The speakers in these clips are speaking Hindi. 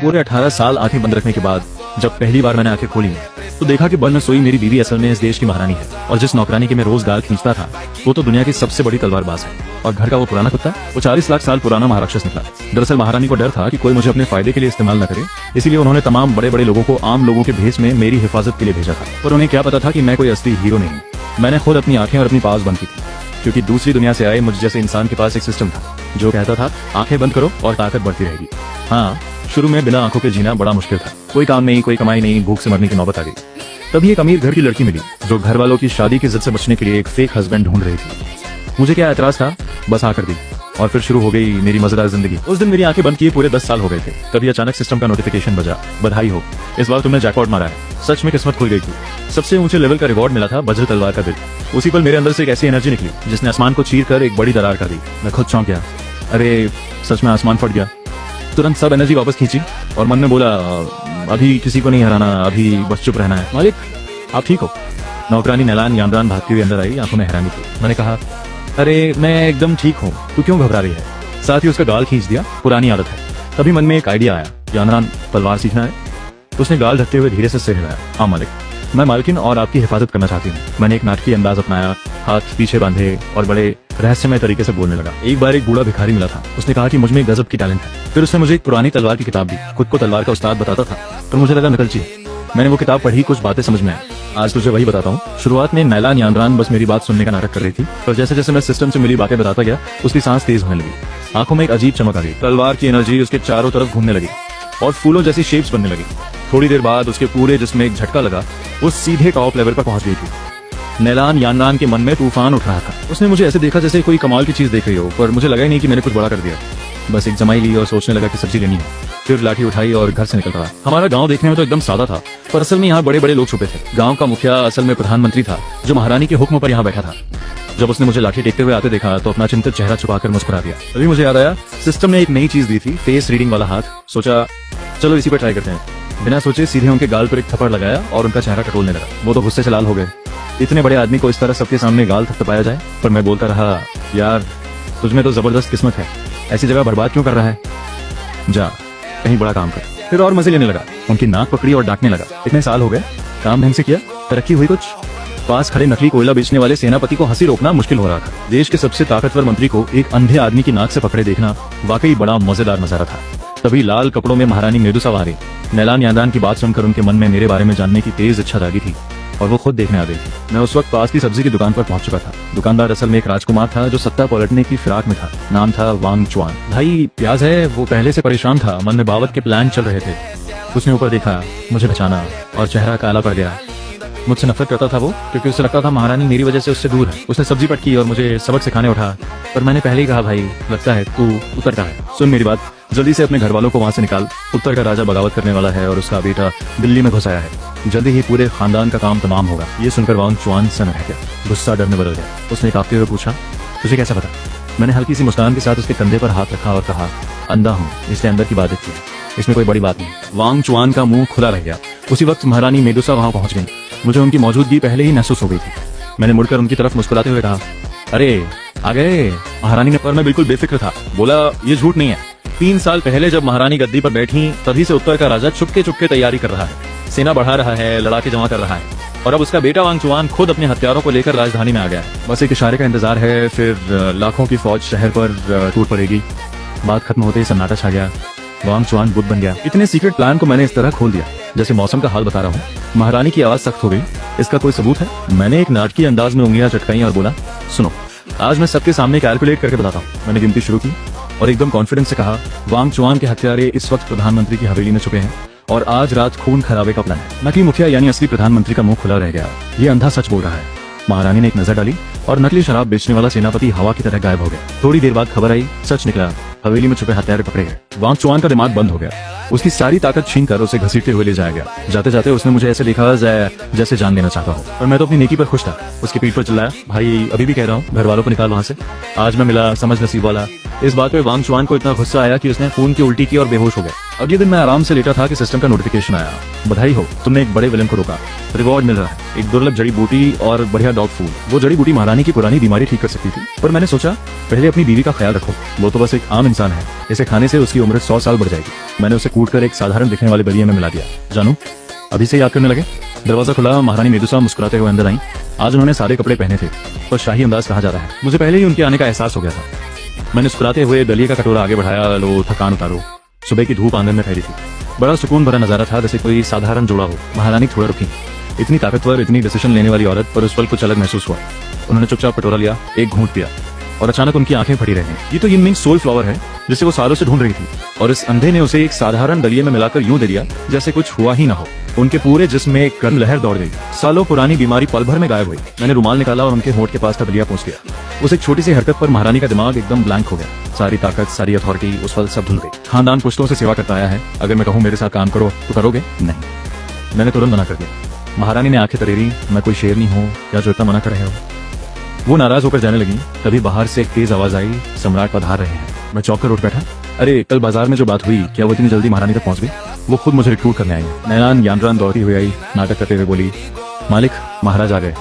पूरे 18 साल आंखें बंद रखने के बाद जब पहली बार मैंने आंखें खोली तो देखा कि बल में सोई मेरी बीवी असल में इस देश की महारानी है, और जिस नौकरानी के मैं रोज गाल खींचता था वो तो दुनिया की सबसे बड़ी तलवारबाज है। और घर का वो पुराना कुत्ता, वो 40 लाख साल पुराना महाराक्षस निकला। दरअसल महारानी को डर था कि कोई मुझे अपने फायदे के लिए इस्तेमाल न करे, इसीलिए उन्होंने तमाम बड़े बड़े लोगों को आम लोगों के भेष में मेरी हिफाजत के लिए भेजा था। पर उन्हें क्या पता था कि मैं कोई असली हीरो नहीं। मैंने खुद अपनी आंखें और अपनी पास बंद की थी, क्योंकि दूसरी दुनिया से आए मुझ जैसे इंसान के पास एक सिस्टम था जो कहता था आंखें बंद करो और ताकत बढ़ती रहेगी। हाँ, शुरू में बिना आंखों के जीना बड़ा मुश्किल था। कोई काम नहीं, कोई कमाई नहीं, भूख से मरने की नौबत आ गई। तभी एक अमीर घर की लड़की मिली जो घर वालों की शादी की जिद से बचने के लिए एक फेक हस्बैंड ढूंढ रही थी। मुझे क्या एतराज था, बस हाँ कर दी और फिर शुरू हो गई मेरी मजेदार जिंदगी। उस दिन मेरी आंखें बंद किए पूरे 10 साल हो गए थे। तभी अचानक सिस्टम का नोटिफिकेशन बजा, बधाई हो, इस बार तुमने जैकपॉट मारा है। सच में किस्मत खुल गई थी। सबसे ऊंचे लेवल का रिवॉर्ड मिला था, वज्र तलवार का दिल। उसी पल मेरे अंदर से एक ऐसी एनर्जी निकली जिसने आसमान को चीर कर एक बड़ी दरार कर दी। मैं खुद चौंक गया, अरे सच में आसमान फट गया। तुरंत सब एनर्जी वापस खींची और मन में बोला अभी किसी को नहीं हराना, अभी बस चुप रहना है। मालिक आप ठीक हो? नौकरानी नैलान यानरान भागती हुई अंदर आई, आंखों में हैरानी थी। मैंने कहा अरे मैं एकदम ठीक हूँ, तू क्यों घबरा रही है? साथ ही उसका गाल खींच दिया, पुरानी आदत है। तभी मन में एक आइडिया आया, यानरान तलवार सीखना है? उसने गाल ढकते हुए धीरे से सिर हिलाया। हाँ मालिक, मैं मालकिन और आपकी हिफाजत करना चाहती हूँ। मैंने एक नाटकीय अंदाज अपनाया, हाथ पीछे बांधे और बड़े रहस्यमय तरीके से बोलने लगा। एक बार एक बूढ़ा भिखारी मिला था, उसने कहा कि मुझ में गजब की टैलेंट है। फिर उसने मुझे एक पुरानी तलवार की किताब दी। खुद को तलवार का उस्ताद बताता था, पर मुझे लगा नकलची है। मैंने वो किताब पढ़ी, कुछ बातें समझ में आई। आज तुझे वही बताता हूँ। शुरुआत में नैलान यानरान बस मेरी बात सुनने का नाटक कर रही थी, पर जैसे जैसे मैं सिस्टम से मिली बातें बताता गया उसकी सांस तेज होने लगी। आंखों में एक अजीब चमक आ गई, तलवार की एनर्जी उसके चारों तरफ घूमने लगी और फूलों जैसी शेप्स बनने लगी। थोड़ी देर बाद उसके पूरे जिस्म एक झटका लगा, वो सीधे टॉप लेवल पर पहुंच गई थी। नैलान यानरान के मन में तूफान उठ रहा था। उसने मुझे ऐसे देखा जैसे कोई कमाल की चीज देख रही हो, पर मुझे लगा ही नहीं कि मैंने कुछ बड़ा कर दिया। बस एक जमाई ली और सोचने लगा कि सब्जी लेनी है। फिर लाठी उठाई और घर से निकल रहा। हमारा गांव देखने में तो एकदम सादा था, पर असल में यहाँ बड़े बड़े लोग छुपे थे। गांव का मुखिया असल में प्रधानमंत्री था, जो महारानी के हुक्म पर यहाँ बैठा था। जब उसने मुझे लाठी टेकते हुए आते देखा तो अपना चिंतित चेहरा छुपाकर मुस्कुरा दिया। तभी मुझे याद आया, सिस्टम ने एक नई चीज दी थी, फेस रीडिंग वाला हाथ। सोचा चलो इसी पर ट्राई करते हैं। बिना सोचे सीधे उनके गाल पर एक थप्पड़ लगाया और उनका चेहरा टटोलने लगा। वो तो गुस्से से लाल हो गए। इतने बड़े आदमी को इस तरह सबके सामने गाल थपथपाया जाए? पर मैं बोलता रहा, यार तुझमें तो जबरदस्त किस्मत है, ऐसी जगह बर्बाद क्यों कर रहा है, जा कहीं बड़ा काम कर। फिर और मजे लेने लगा, उनकी नाक पकड़ी और डांटने लगा। इतने साल हो गए, काम ढंग से किया, तरक्की हुई कुछ? पास खड़े नकली कोयला बेचने वाले सेनापति को हंसी रोकना मुश्किल हो रहा था। देश के सबसे ताकतवर मंत्री को एक अंधे आदमी की नाक से पकड़े देखना वाकई बड़ा मजेदार नजारा था। तभी लाल कपड़ों में महारानी मेडुसा आ रही। नैलान यानरान की बात सुनकर उनके मन में मेरे बारे में जानने की तेज इच्छा जागी थी और वो खुद देखने आ गई थी। मैं उस वक्त पास की सब्जी की दुकान पर पहुंच चुका था। दुकानदार असल में एक राजकुमार था जो सत्ता पलटने की फिराक में था। नाम था वांग चुआन। भाई प्याज है? वो पहले से परेशान था, मन में बावत के प्लान चल रहे थे। उसने ऊपर देखा, मुझे पहचाना और चेहरा काला पड़ गया। मुझसे नफरत करता था वो, क्योंकि उसे लगता था महारानी मेरी वजह से उससे दूर है। उसने सब्जी पटकी और मुझे सबक सिखाने उठा, पर मैंने पहले ही कहा भाई लगता है तू उत्तर का है। सुन मेरी बात, जल्दी से अपने घर वालों को वहाँ से निकाल। उत्तर का राजा बगावत करने वाला है और उसका बेटा दिल्ली में घुस आया है। जल्दी ही पूरे खानदान का काम तमाम होगा। ये सुनकर वांग चुआन सन रह गया, गुस्सा डर में बदल गया। उसने कांपते हुए पूछा, तुझे कैसा पता? मैंने हल्की सी मुस्कान के साथ उसके कंधे पर हाथ रखा और कहा, अंधा हूँ इसलिए अंदर की बात है, इसमें कोई बड़ी बात नहीं। वांग चुआन का मुंह खुला रह गया। उसी वक्त महारानी मेडुसा वहाँ पहुंच गई। मुझे उनकी मौजूदगी पहले ही महसूस हो गई थी। मैंने मुड़कर उनकी तरफ मुस्कुराते हुए कहा, अरे आ गए महारानी ने। पर मैं बिल्कुल बेफिक्र था। बोला ये झूठ नहीं है, 3 साल पहले जब महारानी गद्दी पर बैठी तभी से उत्तर का राजा चुपके चुपके तैयारी कर रहा है, सेना बढ़ा रहा है, लड़ाके जमा कर रहा है, और अब उसका बेटा वांग चुआन खुद अपने हथियारों को लेकर राजधानी में आ गया है। बस एक इशारे का इंतजार है, फिर लाखों की फौज शहर पर टूट पड़ेगी। बात खत्म होते ही सन्नाटा छा गया। वांग चुआन बुद्ध बन गया। इतने सीक्रेट प्लान को मैंने इस तरह खोल दिया जैसे मौसम का हाल बता रहा हूँ। महारानी की आवाज सख्त हो गई, इसका कोई सबूत है? मैंने एक नाटकीय अंदाज में उंगलियां चटकाई और बोला, सुनो आज मैं सबके सामने कैलकुलेट करके बताता हूँ। मैंने गिनती शुरू की और एकदम कॉन्फिडेंस से कहा, वांग चुआन के हत्यारे इस वक्त प्रधानमंत्री की हवेली में छुपे हैं और आज रात खून खराबे का प्लान है। नकली मुखिया यानी असली प्रधानमंत्री का मुंह खुला रह गया। ये अंधा सच बोल रहा है। महारानी ने एक नजर डाली और नकली शराब बेचने वाला सेनापति हवा की तरह गायब हो गया। थोड़ी देर बाद खबर आई, सच निकला, हवेली में छुपे हथियार पकड़े गए। वांग चुआन का दिमाग बंद हो गया। उसकी सारी ताकत छीन कर उसे घसीटते हुए ले जाया गया। जाते जाते उसने मुझे ऐसे देखा जैसे जान लेना चाहता हूँ, और मैं तो अपनी नेकी पर खुश था। उसकी पीठ पर चिल्लाया, भाई अभी भी कह रहा हूँ घर वालों को निकाल वहाँ से। आज मैं मिला समझ नसीब वाला। इस बात पे वांग चुआन को इतना गुस्सा आया कि उसने खून की उल्टी की और बेहोश हो गया। अगले दिन मैं आराम से लेटा था कि सिस्टम का नोटिफिकेशन आया, बधाई हो तुमने एक बड़े विलन को रोका, रिवॉर्ड मिल रहा है, एक दुर्लभ जड़ी बूटी और बढ़िया डॉग फूड। वो जड़ी बूटी महारानी की पुरानी बीमारी ठीक कर सकती थी। पर मैंने सोचा पहले अपनी बीवी का ख्याल रखो, वो तो बस एक आम इंसान है, इसे खाने से उसकी उम्र 100 साल बढ़ जाएगी। मैंने उसे कूटकर एक साधारण दिखने वाले दलिये में मिला दिया। जानू, अभी से याद करने लगे। दरवाजा खुला, महारानी मेदुसा मुस्कुराते हुए अंदर आई। आज उन्होंने सारे कपड़े पहने थे और शाही अंदाज कहा जा रहा है। मुझे पहले ही उनके आने का एहसास हो गया था। मैंने मुस्कुराते हुए दलिये का कटोरा आगे बढ़ाया। लो, थकान उतारो। सुबह की धूप आंगन में फैली थी। बड़ा सुकून भरा नजारा था, जैसे कोई साधारण जोड़ा हो। महारानी थोड़ा रुकी। इतनी ताकतवर, इतनी डिसीजन लेने वाली औरत, पर उस पल कुछ अलग महसूस हुआ। उन्होंने चुपचाप कटोरा लिया, एक घूंट पिया और अचानक उनकी आंखें फटी रह गईं। ये तो यिन मिंग सोल फ्लावर है जिसे वो सालों से ढूंढ रही थी, और इस अंधे ने उसे एक साधारण दलिये में मिलाकर यूं दे दिया जैसे कुछ हुआ ही ना हो। उनके पूरे जिस्म में एक गर्म लहर दौड़ गई। सालों पुरानी बीमारी पल भर में गायब हुई। मैंने रुमाल निकाला और उनके होंठ के पास का दलिया पहुंच गया। उस एक छोटी सी हरकत पर महारानी का दिमाग एकदम ब्लैंक हो गया। सारी ताकत, सारी अथॉरिटी उस पल सब धुल गई। खानदान पुश्तों से सेवा करता आया है, अगर मैं कहूँ मेरे साथ काम करो तो करोगे? नहीं। मैंने तुरंत मना कर दिया। महारानी ने आंखें तरेरी। मैं कोई शेरनी हूँ या जो इतना मना कर रहे हो? वो नाराज होकर जाने लगी। तभी बाहर से एक तेज आवाज आई, सम्राट पधार रहे हैं। मैं चौंक कर उठ बैठा। अरे, कल बाजार में जो बात हुई, क्या वो इतनी जल्दी महारानी तक पहुंच गई? वो खुद मुझे रिक्रूट करने आई है। नैनान यानरान दौड़ती हुई आई, नाटक करते हुए बोली, मालिक, महाराज आ गए,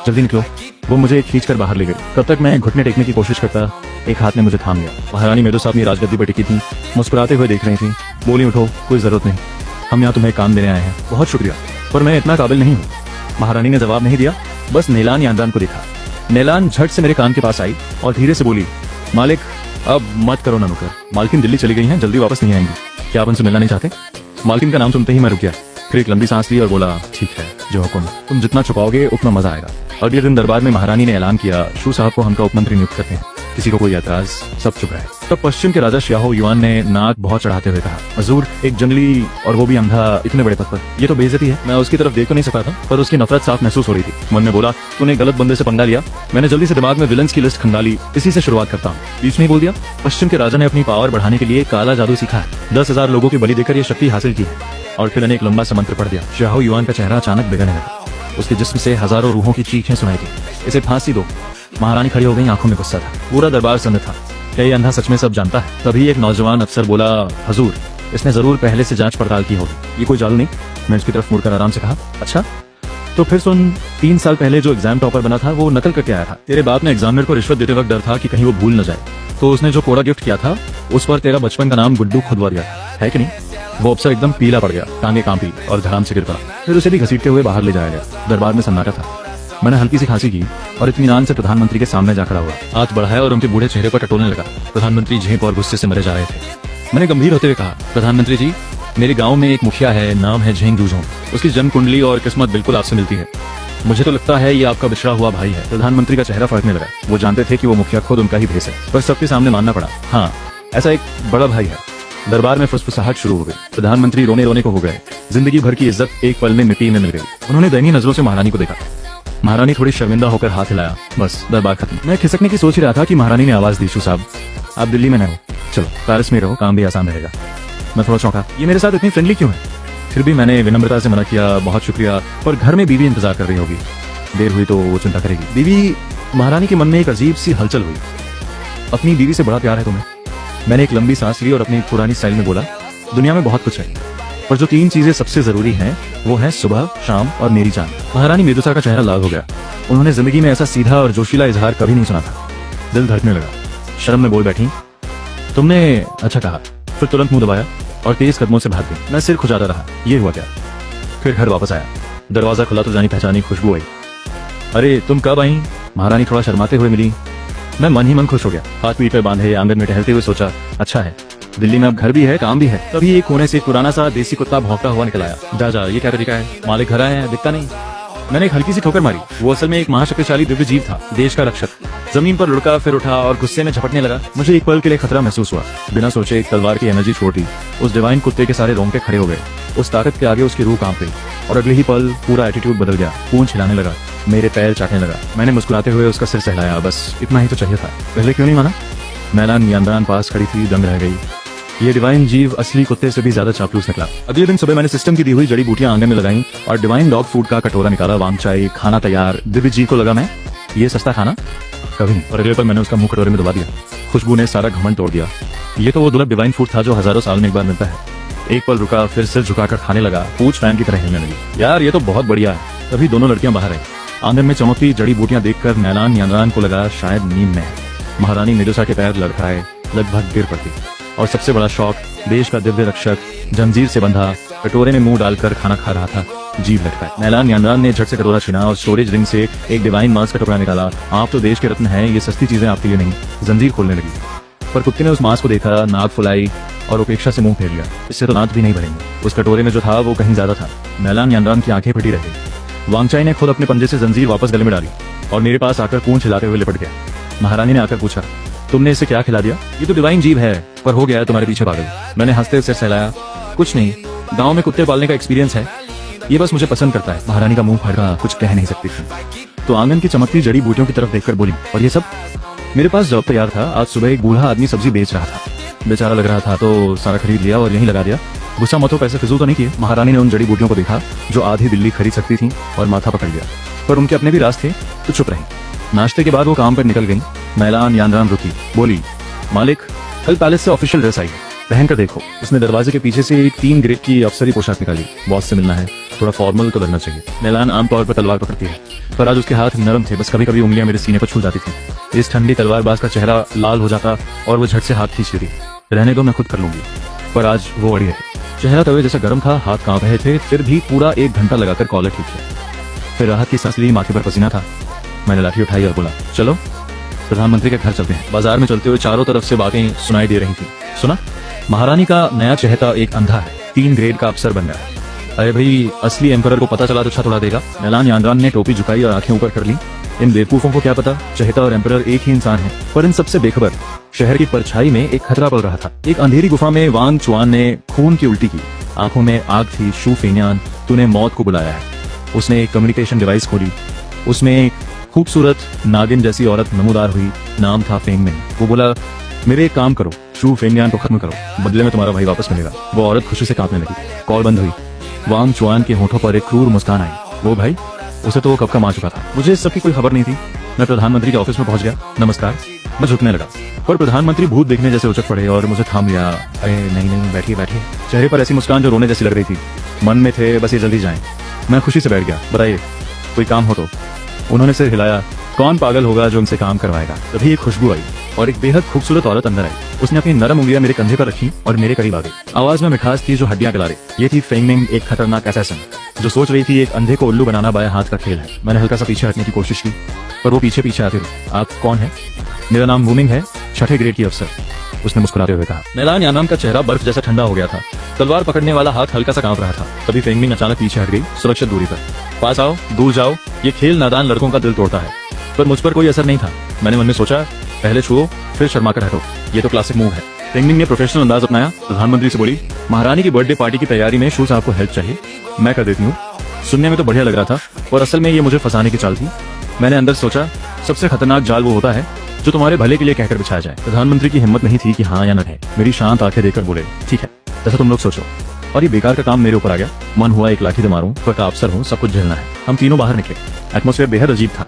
जल्दी निकलो। वो मुझे खींच कर बाहर ले गई। तब तक मैं घुटने टेकने की कोशिश करता, एक हाथ ने मुझे थाम लिया। महारानी मेदुसा अपनी राजगद्दी पर टिकी थी, मुस्कुराते हुए देख रही थी। बोली, उठो, कोई जरूरत नहीं, हम यहाँ तुम्हें काम देने आए हैं। बहुत शुक्रिया, पर मैं इतना काबिल नहीं हूँ। महारानी ने जवाब नहीं दिया, बस नैलान यानरान को देखा। नैलान झट से मेरे कान के पास आई और धीरे से बोली, मालिक, अब मत करो ना नुकर। मालकिन दिल्ली चली गई हैं, जल्दी वापस नहीं आएंगी। क्या आप उनसे मिलना नहीं चाहते? मालकिन का नाम सुनते ही मैं रुक गया। फिर एक लंबी सांस ली और बोला, ठीक है, जो हुक्म। तुम जितना छुपाओगे उतना मजा आएगा। अगले दिन दरबार में महारानी ने ऐलान किया, शू साहब को हमका उपमंत्री नियुक्त करते हैं। किसी को कोई एतराज, सब चुप रहे। तब पश्चिम के राजा श्याहो युआन ने नाक बहुत चढ़ाते हुए कहा, हजूर, एक जंगली और वो भी अंधा इतने बड़े पद पर, ये तो बेइज्जती है। मैं उसकी तरफ देख तो नहीं सकता था, पर उसकी नफरत साफ महसूस हो रही थी। मन में बोला, तूने गलत बंदे से पंगा लिया। मैंने जल्दी से दिमाग में विलन्स की लिस्ट खंगाली। इसी से शुरुआत करता हूँ। बीच में ही बोल दिया, पश्चिम के राजा ने अपनी पावर बढ़ाने के लिए काला जादू सीखा है। 10,000 लोगों की बलि देकर ये शक्ति हासिल की है। और फिर मैंने एक लंबा सा मंत्र पढ़ दिया। श्याहो युआन का चेहरा अचानक बिगड़ने लगा। उसके जिस्म से हजारों रूहों की चीखें सुनाई थी, इसे फांसी दो। महारानी खड़ी हो गई, आंखों में गुस्सा था। पूरा दरबार सन्न था। क्या ये अंधा सच में सब जानता है? तभी एक नौजवान अफसर बोला, हजूर, इसने जरूर पहले से जांच पड़ताल की होगी, ये कोई जादू नहीं। मैं उसकी तरफ मुड़कर आराम से कहा, अच्छा तो फिर सुन, 3 साल पहले जो एग्जाम टॉपर बना था वो नकल करके आया था। तेरे बाप ने एग्जामिनर को रिश्वत देते वक्त डर था कि कहीं वो भूल न जाए, तो उसने जो कोड़ा गिफ्ट किया था उस पर तेरा बचपन का नाम गुड्डू खुदवा दिया था, है कि नहीं? वो अफसर एकदम पीला पड़ गया, टांगे कांपी और धड़ाम से गिर पड़ा। फिर उसे भी घसीटते हुए बाहर ले जाया गया। दरबार में सन्नाटा था। मैंने हल्की सी खांसी की और इत्मीनान से प्रधानमंत्री के सामने जा खड़ा हुआ। हाथ बढ़ाया और उनके बूढ़े चेहरे पर टटोलने लगा। प्रधानमंत्री झेप और गुस्से से मरे जा रहे थे। मैंने गंभीर होते हुए कहा, प्रधानमंत्री जी, मेरे गांव में एक मुखिया है, नाम है झेंग डूजोंग। उसकी जन्म कुंडली और किस्मत बिल्कुल आपसे मिलती है। मुझे तो लगता है ये आपका बिछड़ा हुआ भाई है। प्रधानमंत्री का चेहरा फड़कने लगा। वो जानते थे कि वो मुखिया खुद उनका ही भेस है, पर सबके सामने मानना पड़ा, हाँ, ऐसा एक बड़ा भाई है। दरबार में फुसफुसाहट शुरू हो गई। प्रधानमंत्री रोने रोने को हो गए। जिंदगी भर की इज्जत एक पल में मिट्टी में मिल गई। उन्होंने दयनीय नजरों से महारानी को देखा। महारानी थोड़ी शर्मिंदा होकर हाथ हिलाया। बस, दरबार खत्म। मैं खिसकने की सोच ही रहा था कि महारानी ने आवाज दी, शू साहब, आप दिल्ली में न हो, चलो पेरिस में रहो, काम भी आसान रहेगा। मैं थोड़ा चौंका, ये मेरे साथ इतनी फ्रेंडली क्यों है? फिर भी मैंने विनम्रता से मना किया, बहुत शुक्रिया, पर घर में बीवी इंतजार कर रही होगी, देर हुई तो वो चिंता करेगी। बीवी, महारानी के मन में एक अजीब सी हलचल हुई। अपनी बीवी से बड़ा प्यार है तुम्हें? मैंने एक लंबी सांस ली और अपनी पुरानी स्टाइल में बोला, दुनिया में बहुत कुछ है, पर जो 3 चीजें सबसे जरूरी हैं वो है सुबह, शाम और मेरी जान। महारानी मेदुसा का चेहरा लाल हो गया। उन्होंने जिंदगी में ऐसा सीधा और जोशीला इजहार कभी नहीं सुना था। दिल धड़कने लगा। शर्म में बोल बैठी, तुमने अच्छा कहा। फिर तुरंत मुंह दबाया और तेज कदमों से भाग गई। मैं सिर खुजाता रहा, ये हुआ क्या? फिर घर वापस आया। दरवाजा खुला तो जानी पहचानी खुशबू आई। अरे तुम कब आई? महारानी थोड़ा शर्माते हुए मिली। मैं मन ही मन खुश हो गया। हाथ पीठ पे बांधे आंगन में टहलते हुए सोचा, अच्छा है, दिल्ली में अब घर भी है, काम भी है। तभी एक कोने से एक पुराना सा देसी कुत्ता भौंकता हुआ निकल आया। जा, ये क्या तरीका है? मालिक घर आए हैं, दिखता नहीं। मैंने एक हल्की सी ठोकर मारी। वो असल में एक महाशक्तिशाली दिव्य जीव था, देश का रक्षक। जमीन पर लुढ़का, फिर उठा और गुस्से में झपटने लगा। मुझे एक पल के लिए खतरा महसूस हुआ। बिना सोचे एक तलवार की एनर्जी छोड़ दी। उस डिवाइन कुत्ते के सारे रोंगटे खड़े हो गए। उस ताकत के आगे उसकी रूह कांप गई और अगले ही पल पूरा एटीट्यूड बदल गया। पूंछ हिलाने लगा, मेरे पैर चाटने लगा। मैंने मुस्कुराते हुए उसका सिर सहलाया। बस इतना ही तो चाहिए था। पहले क्यों नहीं माना? नैलान यानरान पास खड़ी थी, दंग रह गई। ये डिवाइन जीव असली कुत्ते से भी ज्यादा चापलूस निकला। अगले दिन सुबह मैंने सिस्टम की दी हुई जड़ी बूटियां आंगन में लगाई और डिवाइन डॉग फूड का कटोरा निकाला। वांग चाय, खाना तैयार। दिव्य जीव को लगा, मैं ये सस्ता खाना कभी नहीं। और अगले पल मैंने उसका मुंह कटोरे में दबा दिया। खुशबू ने सारा घमंड तोड़ दिया। ये तो वो दुर्लभ डिवाइन फूड था जो हजारों साल में एक बार मिलता है। एक पल रुका, फिर सिर झुकाकर खाने लगा। पूंछ फैन की तरह हिलने लगी। यार ये तो बहुत बढ़िया है। तभी दोनों लड़कियां बाहर आई। आंगन में चमकती जड़ी बूटियां देखकर नैलान यानरान को लगा शायद नींद में है। महारानी मेदुसा के पैर लड़खड़ाए, लगभग गिर पड़ती और सबसे बड़ा शौक, देश का दिव्य रक्षक जंजीर से बंधा कटोरे में मुंह डालकर खाना खा रहा था, जीभ लटकाए। मैलान यानरान ने झट से कटोरा छीना और स्टोरेज रिंग से एक डिवाइन मांस का टुकड़ा निकाला। आप तो देश के रत्न हैं, ये सस्ती चीजें आपके लिए नहीं। जंजीर खोलने लगी, पर कुत्ते ने उस मांस को देखा, नाक फुलाई और उपेक्षा से मुंह फेर लिया। इससे तो दांत भी नहीं भरेंगे। उस कटोरे में जो था वो कहीं ज्यादा था। मैलान यानरान की आंखें फटी रह गई। वांगचाई ने खुद अपने पंजे से जंजीर वापस गले में डाली और मेरे पास आकर पूंछ हिलाते हुए लिपट गया। महारानी ने आकर पूछा, तुमने इसे क्या खिला दिया? ये तो डिवाइन जीभ है, पर हो गया है तुम्हारे पीछे पागल। मैंने हंसते उसे सहलाया, कुछ नहीं, गांव में कुत्ते पालने का एक्सपीरियंस है, ये बस मुझे पसंद करता है। महारानी का मुंह फटा, कुछ कह नहीं सकती थी, तो आंगन की चमकती जड़ी बूटियों की तरफ देखकर बोली, और ये सब? मेरे पास जॉब तैयार था। आज सुबह एक बूढ़ा आदमी सब्जी बेच रहा था, बेचारा लग रहा था तो सारा खरीद लिया और यहीं लगा दिया। गुस्सा मत हो, पैसे फिजूल तो नहीं किए। महारानी ने उन जड़ी बूटियों को देखा जो आधी दिल्ली खरीद सकती थी और माथा पकड़ लिया, पर उनके अपने भी राज थे तो चुप रही। नाश्ते के बाद वो काम पर निकल गई। मैलान यानरान रुकी, बोली, मालिक, कल पैलेस से ऑफिशियल ड्रेस आई है, पहन कर देखो। उसने दरवाजे के पीछे से 3 ग्रेड की अफसरी पोशाक निकाली। बॉस से मिलना है, थोड़ा फॉर्मल तो लगना चाहिए। मैलान आमतौर पर तलवार पकड़ती है, पर आज उसके हाथ नरम थे, बस कभी कभी उंगलियां मेरे सीने पर छू जाती थी। इस ठंडी तलवारबाज का चेहरा लाल हो जाता और वो झट से हाथ खींच लेती, रहने दो, मैं खुद कर लूंगी। पर आज वो अड़ी रही। चेहरा तवे जैसा गर्म था, हाथ कांप रहे थे, फिर भी पूरा 1 घंटा लगाकर कॉलर ठीक किया। फिर राहत की सांस ली, माथे पर पसीना था। मैंने लाठी उठाई और बोला, चलो प्रधानमंत्री के घर चलते हैं। बाजार में चलते हुए चारों तरफ से बातें सुनाई दे रही थी। सुना, महारानी का नया चहेता एक अंधा है, 3 ग्रेड का अफसर बन गया है। अरे भाई, असली एम्परर को पता चला तो छत उड़ा देगा। मैलान यानरान ने टोपी झुकाई और आंखें ऊपर कर ली। इन बेवकूफों को क्या पता, चहेता और एम्परर एक ही इंसान है। पर इन सबसे बेखबर शहर की परछाई में एक खतरा पल रहा था। एक अंधेरी गुफा में वांग चुआन ने खून की उल्टी की, आंखों में आग थी। शू फेन्यान, तूने मौत को बुलाया है। उसने एक कम्युनिकेशन डिवाइस खोली, उसमें एक खूबसूरत नागिन जैसी औरत नमूदार हुई, नाम था फेंगमिन। वो बोला, मेरे एक काम करो, शू फेन्यान को खत्म करो, बदले में तुम्हारा भाई वापस मिलेगा। वो औरत खुशी से कांपने लगी। कॉल बंद हुई। वांग चुआन के होठों पर एक क्रूर मुस्कान आई। वो भाई, उसे तो वो कब का मार चुका था। मुझे इस सब की कोई खबर नहीं थी। मैं प्रधानमंत्री के ऑफिस में पहुंच गया। नमस्कार, मैं झुकने लगा, पर प्रधानमंत्री भूत देखने जैसे उचक पड़े और मुझे थाम लिया। अरे नहीं नहीं, बैठिए बैठिए। चेहरे पर ऐसी मुस्कान जो रोने जैसी लग रही थी। मन में थे, बस ये जल्दी जाएं। मैं खुशी से बैठ गया। बताइए, कोई काम हो तो? उन्होंने सिर हिलाया। कौन पागल होगा जो उनसे काम करवाएगा। तभी एक खुशबू आई और एक बेहद खूबसूरत औरत अंदर आई। उसने अपनी नरम उंगलियां मेरे कंधे पर रखी और मेरे करीब आ गई। आवाज में मिठास थी जो हड्डियां गला रही। ये थी फेंगमिन, एक खतरनाक असैसिन जो सोच रही थी एक अंधे को उल्लू बनाना बाएं हाथ का खेल है। मैंने हल्का सा पीछे हटने की कोशिश की, पर वो पीछे पीछे आती रही। आप कौन है? मेरा नाम वुमिंग है, 6ठे ग्रेड की अफसर, उसने मुस्कुराते हुए कहा। मैलान यानरान का चेहरा बर्फ जैसा ठंडा हो गया था। तलवार पकड़ने वाला हाथ हल्का सा कांप रहा था। तभी फेंगमिन अचानक पीछे हट गई, सुरक्षित दूरी पर। पास आओ, दूर जाओ, ये खेल नादान लड़कों का दिल तोड़ता है। पर मुझ पर कोई असर नहीं था। मैंने मन में सोचा, पहले छुओ फिर शर्मा कर हटो, ये तो क्लासिक मूव है। फेंगमिन ने प्रोफेशनल अंदाज अपनाया। प्रधानमंत्री से बोली, महारानी की बर्थडे पार्टी की तैयारी में शू साहब को हेल्प चाहिए, मैं कर देती हूँ। सुनने में तो बढ़िया लग रहा था, और असल में ये मुझे फंसाने की चाल थी। मैंने अंदर सोचा, सबसे खतरनाक जाल वो होता है जो तुम्हारे भले के लिए कहकर बिछाया जाए। प्रधानमंत्री की हिम्मत नहीं थी कि हाँ या न है। मेरी शांत आंखें देखकर बोले, ठीक है, जैसा तुम लोग सोचो। और ये बेकार का काम मेरे ऊपर आ गया। मन हुआ एक लाठी से मारूं, पर का अफसर हूँ, सब कुछ झेलना है। हम तीनों बाहर निकले। एटमॉस्फेयर बेहद अजीब था।